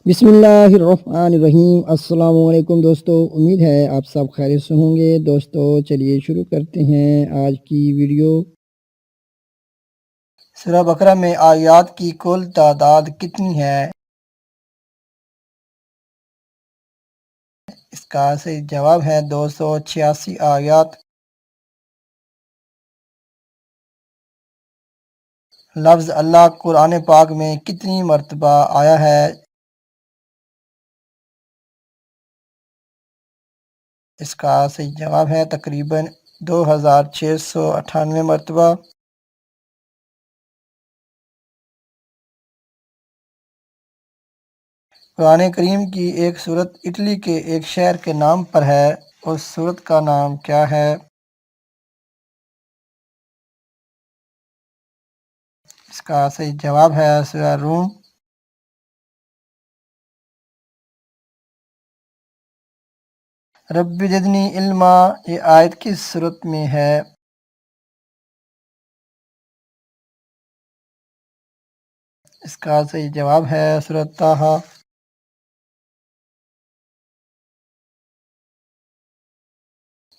بسم اللہ الرحمن الرحیم۔ السلام علیکم دوستو، امید ہے آپ سب خیریت سے ہوں گے۔ دوستو چلیے شروع کرتے ہیں آج کی ویڈیو۔ سورہ بقرہ میں آیات کی کل تعداد کتنی ہے؟ اس کا صحیح جواب ہے 286 آیات۔ لفظ اللہ قرآن پاک میں کتنی مرتبہ آیا ہے؟ اس کا صحیح جواب ہے تقریباً 2698 مرتبہ۔ قرآن کریم کی ایک سورت اٹلی کے ایک شہر کے نام پر ہے، اس سورت کا نام کیا ہے؟ اس کا صحیح جواب ہے سورہ روم۔ رب زدنی علما، یہ آیت کس سورت میں ہے؟ اس کا صحیح جواب ہے سورۃ طٰہٰ۔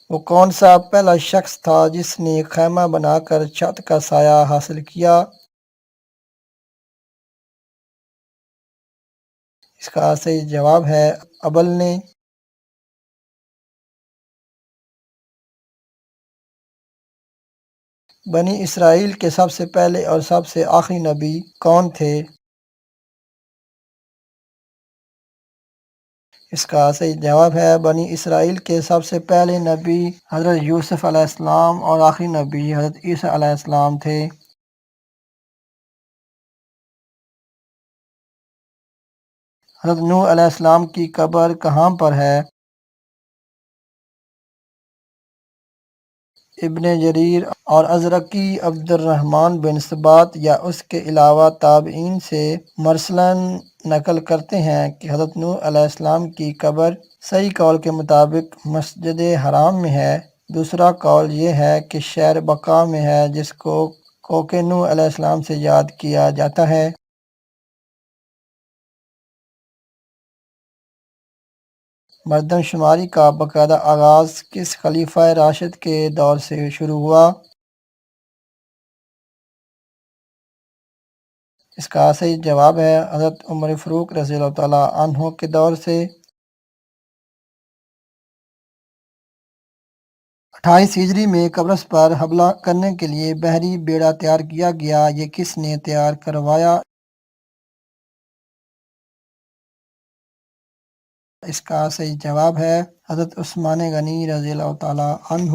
وہ کون سا پہلا شخص تھا جس نے خیمہ بنا کر چھت کا سایہ حاصل کیا؟ اس کا صحیح جواب ہے ابل نے۔ بنی اسرائیل کے سب سے پہلے اور سب سے آخری نبی کون تھے؟ اس کا صحیح جواب ہے بنی اسرائیل کے سب سے پہلے نبی حضرت یوسف علیہ السلام اور آخری نبی حضرت عیسیٰ علیہ السلام تھے۔ حضرت نوح علیہ السلام کی قبر کہاں پر ہے؟ ابن جریر اور ازرقی عبد الرحمن بن ثبات یا اس کے علاوہ تابعین سے مرسلاً نقل کرتے ہیں کہ حضرت نوح علیہ السلام کی قبر صحیح قول کے مطابق مسجد حرام میں ہے۔ دوسرا قول یہ ہے کہ شہر بقاء میں ہے، جس کو کہ نوح علیہ السلام سے یاد کیا جاتا ہے۔ مردم شماری کا باقاعدہ آغاز کس خلیفہ راشد کے دور سے شروع ہوا؟ اس کا صحیح جواب ہے حضرت عمر فاروق رضی اللہ تعالیٰ عنہ کے دور سے۔ 28 ہجری میں قبرص پر حملہ کرنے کے لیے بحری بیڑا تیار کیا گیا، یہ کس نے تیار کروایا؟ اس کا صحیح جواب ہے حضرت عثمان غنی رضی اللہ تعالیٰ عنہ۔